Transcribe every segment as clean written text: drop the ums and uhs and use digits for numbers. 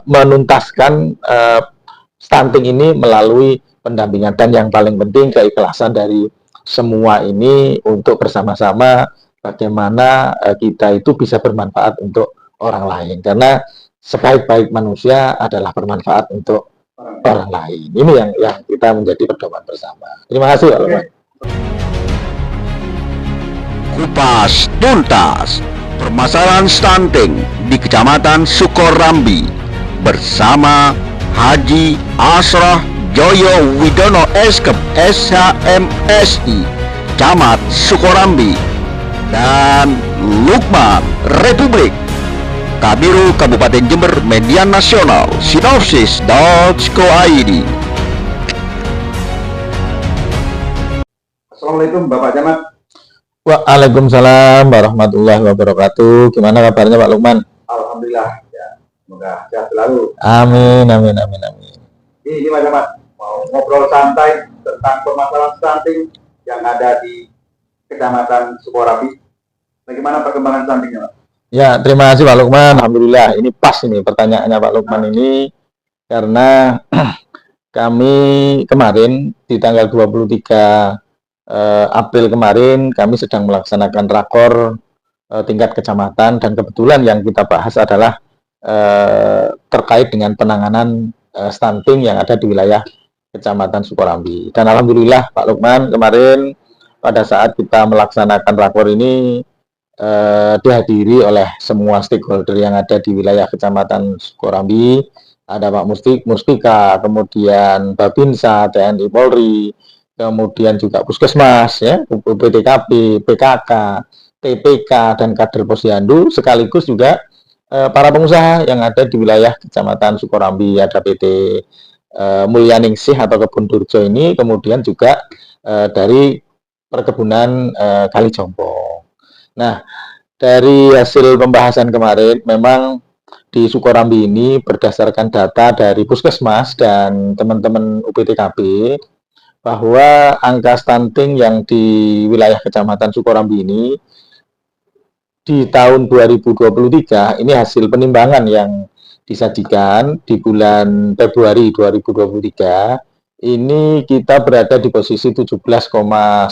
menuntaskan stunting ini melalui pendampingan, dan yang paling penting keikhlasan dari semua ini untuk bersama-sama bagaimana kita itu bisa bermanfaat untuk orang lain, karena sebaik-baik manusia adalah bermanfaat untuk orang lain. Ini yang kita menjadi pedoman bersama. Terima kasih Pak Lukman. Kupas tuntas permasalahan stunting di Kecamatan Sukorambi bersama Haji Asrah Joyo Widono Eskep SHMSI Camat Sukorambi dan Lukman Republik Kabiru Kabupaten Jember Media Nasional Sinopsis.co.id. Assalamualaikum Bapak Camat. Waalaikumsalam warahmatullahi wabarakatuh. Gimana kabarnya Pak Lukman? Alhamdulillah ya, semoga sehat selalu. Amin. Ini Pak Camat, mau ngobrol santai tentang permasalahan stunting yang ada di Kecamatan Sukorambi. Bagaimana perkembangan stuntingnya, Pak? Ya, terima kasih Pak Lukman. Alhamdulillah, ini pas ini pertanyaannya Pak Lukman ini, karena kami kemarin di tanggal 23 April kemarin kami sedang melaksanakan rakor tingkat kecamatan, dan kebetulan yang kita bahas adalah terkait dengan penanganan stunting yang ada di wilayah Kecamatan Sukorambi. Dan alhamdulillah Pak Lukman, kemarin pada saat kita melaksanakan rakor ini dihadiri oleh semua stakeholder yang ada di wilayah Kecamatan Sukorambi. Ada Pak Muspika, kemudian Babinsa, TNI Polri, kemudian juga Puskesmas, ya, UPTKP, PKK, TPK, dan kader Posyandu, sekaligus juga para pengusaha yang ada di wilayah Kecamatan Sukorambi. Ada PT Mulyaningsih atau Kebun Durjo ini, kemudian juga dari perkebunan Kalijompong. Nah, dari hasil pembahasan kemarin, memang di Sukorambi ini berdasarkan data dari Puskesmas dan teman-teman UPTKP, bahwa angka stunting yang di wilayah Kecamatan Sukorambi ini di tahun 2023, ini hasil penimbangan yang disajikan di bulan Februari 2023, ini kita berada di posisi 17,9%,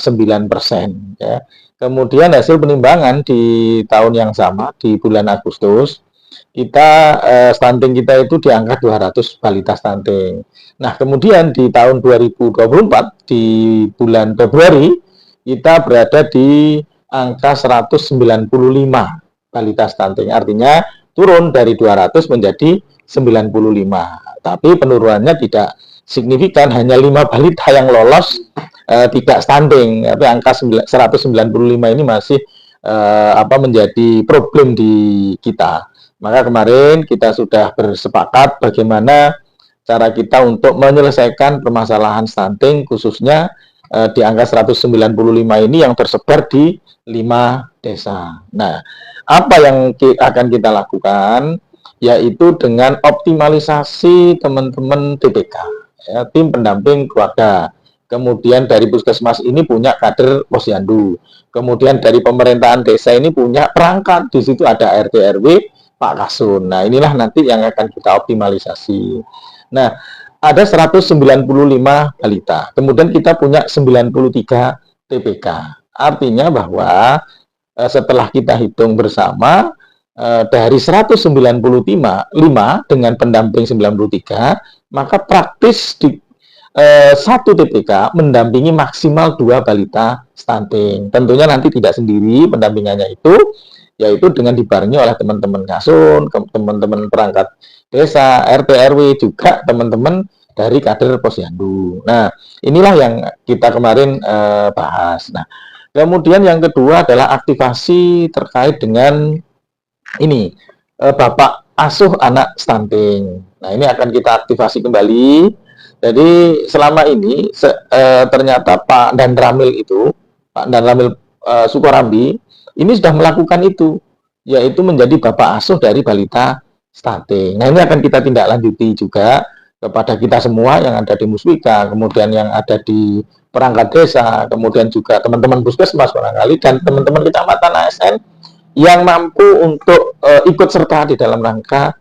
ya. Kemudian hasil penimbangan di tahun yang sama di bulan Agustus, kita stunting kita itu di angka 200 balita stunting. Nah, kemudian di tahun 2024 di bulan Februari kita berada di angka 195 balita stunting. Artinya turun dari 200 menjadi 95. Tapi penurunannya tidak signifikan, hanya 5 balita yang lolos tidak stunting. Tapi angka 195 ini masih menjadi problem di kita. Maka kemarin kita sudah bersepakat bagaimana cara kita untuk menyelesaikan permasalahan stunting, khususnya di angka 195 ini yang tersebar di 5 desa. Nah, apa yang akan kita lakukan, yaitu dengan optimalisasi teman-teman TPK, ya, tim pendamping keluarga. Kemudian dari Puskesmas ini punya kader Posyandu. Kemudian dari pemerintahan desa ini punya perangkat, di situ ada RT RW, Pak Kasun. Nah, inilah nanti yang akan kita optimalisasi. Nah, ada 195 balita. Kemudian kita punya 93 TPK. Artinya bahwa setelah kita hitung bersama, dari 195 dengan pendamping 93, maka praktis di satu TPK mendampingi maksimal 2 balita stunting. Tentunya nanti tidak sendiri pendampingannya itu, yaitu dengan dibarengi oleh teman-teman Kasun, teman-teman perangkat desa, RT RW, juga teman-teman dari kader Posyandu. Nah, inilah yang kita kemarin bahas. Nah, kemudian yang kedua adalah aktivasi terkait dengan ini, Bapak Asuh Anak Stunting. Nah, ini akan kita aktivasi kembali. Jadi selama ini ternyata Pak Dan Ramil Sukorambi ini sudah melakukan itu, yaitu menjadi bapak asuh dari balita stunting. Nah, ini akan kita tindak lanjuti juga kepada kita semua yang ada di Muspika, kemudian yang ada di perangkat desa, kemudian juga teman-teman Puskesmas barangkali, dan teman-teman kecamatan ASN yang mampu untuk ikut serta di dalam rangka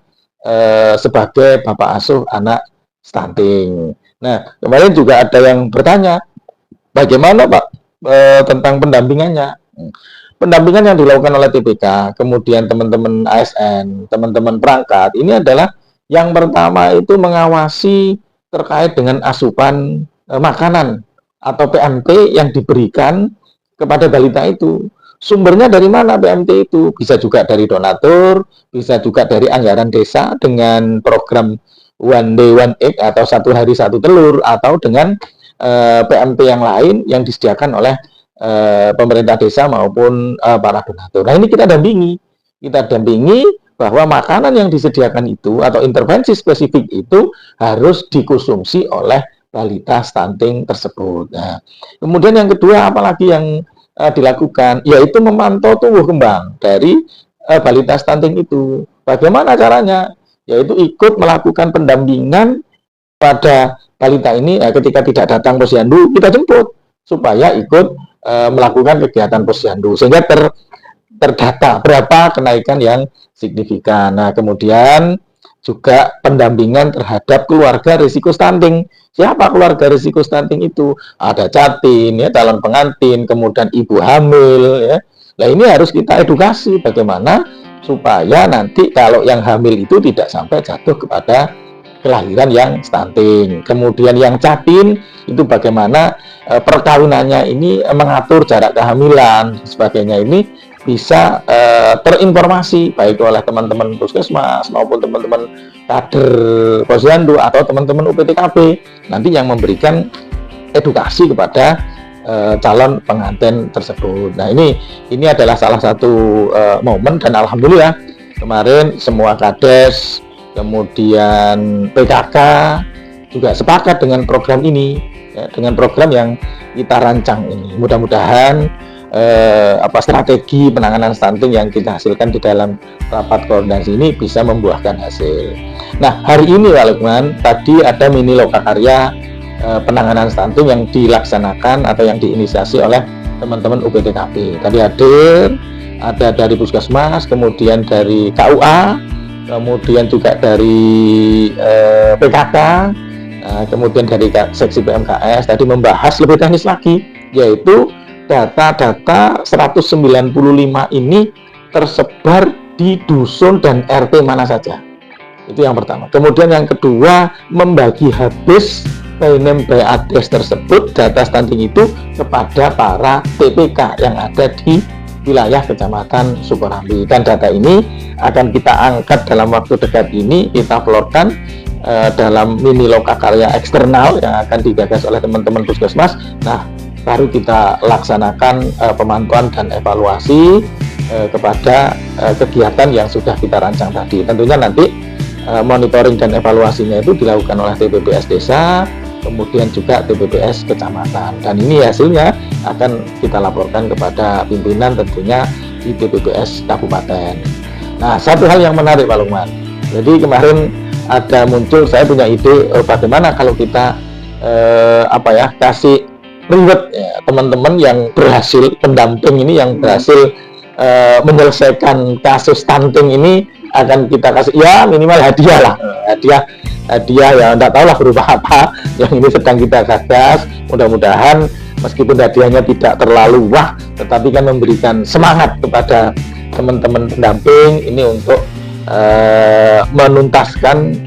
sebagai bapak asuh anak stunting. Nah, kemarin juga ada yang bertanya, bagaimana Pak tentang pendampingannya? Pendampingan yang dilakukan oleh TPK, kemudian teman-teman ASN, teman-teman perangkat, ini adalah yang pertama itu mengawasi terkait dengan asupan makanan atau PMT yang diberikan kepada balita itu. Sumbernya dari mana PMT itu? Bisa juga dari donatur, bisa juga dari anggaran desa dengan program One Day One Egg atau 1 hari 1 telur, atau dengan PMT yang lain yang disediakan oleh pemerintah desa maupun para donatur. Nah, ini kita dampingi bahwa makanan yang disediakan itu atau intervensi spesifik itu harus dikonsumsi oleh balita stunting tersebut. Nah, kemudian yang kedua, apalagi yang dilakukan, yaitu memantau tumbuh kembang dari balita stunting itu. Bagaimana caranya? Yaitu ikut melakukan pendampingan pada balita ini ketika tidak datang posyandu, kita jemput supaya ikut melakukan kegiatan posyandu sehingga terdata berapa kenaikan yang signifikan. Nah, kemudian juga pendampingan terhadap keluarga risiko stunting. Siapa keluarga risiko stunting itu? Ada jatin, ya, calon pengantin, kemudian ibu hamil, ya. Nah, ini harus kita edukasi bagaimana supaya nanti kalau yang hamil itu tidak sampai jatuh kepada kelahiran yang stunting. Kemudian yang jatin itu bagaimana perkawinannya ini mengatur jarak kehamilan sebagainya, ini bisa terinformasi baik oleh teman-teman puskesmas maupun teman-teman kader posyandu atau teman-teman UPTKP nanti yang memberikan edukasi kepada calon pengantin tersebut. Nah, ini adalah salah satu momen, dan alhamdulillah kemarin semua kades kemudian PKK juga sepakat dengan program ini, ya, dengan program yang kita rancang ini. Mudah-mudahan strategi penanganan stunting yang kita hasilkan di dalam rapat koordinasi ini bisa membuahkan hasil. Nah, hari ini Pak Lukman, tadi ada mini lokakarya penanganan stunting yang dilaksanakan atau yang diinisiasi oleh teman-teman UPTKP. Tadi ada dari Puskesmas, kemudian dari KUA, kemudian juga dari PKK, kemudian dari seksi PMKS. Tadi membahas lebih teknis lagi, yaitu data-data 195 ini tersebar di dusun dan RT mana saja. Itu yang pertama. Kemudian yang kedua, membagi habis by name by address tersebut, data stunting itu, kepada para TPK yang ada di wilayah Kecamatan Sukorambi. Dan data ini akan kita angkat dalam waktu dekat ini, kita uploadkan dalam mini lokakarya eksternal yang akan digagas oleh teman-teman Puskesmas. Nah, baru kita laksanakan pemantauan dan evaluasi kepada kegiatan yang sudah kita rancang tadi. Tentunya nanti monitoring dan evaluasinya itu dilakukan oleh TPPS Desa, kemudian juga TPPS Kecamatan, dan ini hasilnya akan kita laporkan kepada pimpinan tentunya di TPPS Kabupaten. Nah, satu hal yang menarik Pak Lukman, jadi kemarin ada muncul, saya punya ide bagaimana kalau kita kasih reward ya, teman-teman yang berhasil, pendamping ini yang berhasil menyelesaikan kasus stunting ini, akan kita kasih ya minimal hadiah lah, hadiah ya enggak tahu lah berupa apa, yang ini sedang kita gagas. Mudah-mudahan meskipun hadiahnya tidak terlalu wah, tetapi kan memberikan semangat kepada teman-teman pendamping ini untuk menuntaskan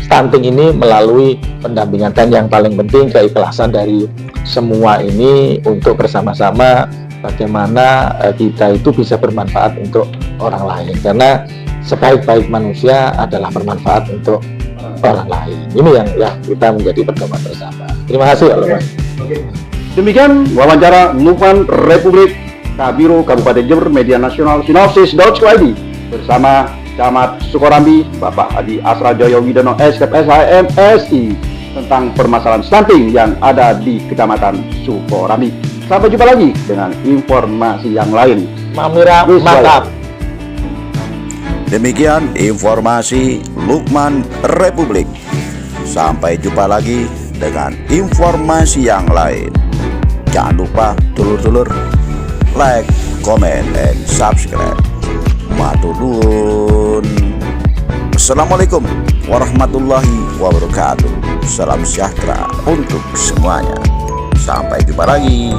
stunting ini melalui pendampingan. Dan yang paling penting keikhlasan dari semua ini untuk bersama-sama bagaimana kita itu bisa bermanfaat untuk orang lain, karena sebaik-baik manusia adalah bermanfaat untuk orang lain. Ini yang kita menjadi pedoman bersama. Terima kasih Pak. Demikian wawancara Lukman Republik Kabiro Kabupaten Jember Media Nasional Sinopsis.id bersama Camat Sukorambi Bapak Adi Asra Joyo Widono SKP SHM SI tentang permasalahan stunting yang ada di Kecamatan Sukorambi. Sampai jumpa lagi dengan informasi yang lain. Mamira, mantap. Demikian informasi Lukman Republik. Sampai jumpa lagi dengan informasi yang lain. Jangan lupa dulur-dulur like, comment, and subscribe. Matur nuwun. Assalamualaikum warahmatullahi wabarakatuh. Salam sejahtera untuk semuanya. Sampai jumpa lagi.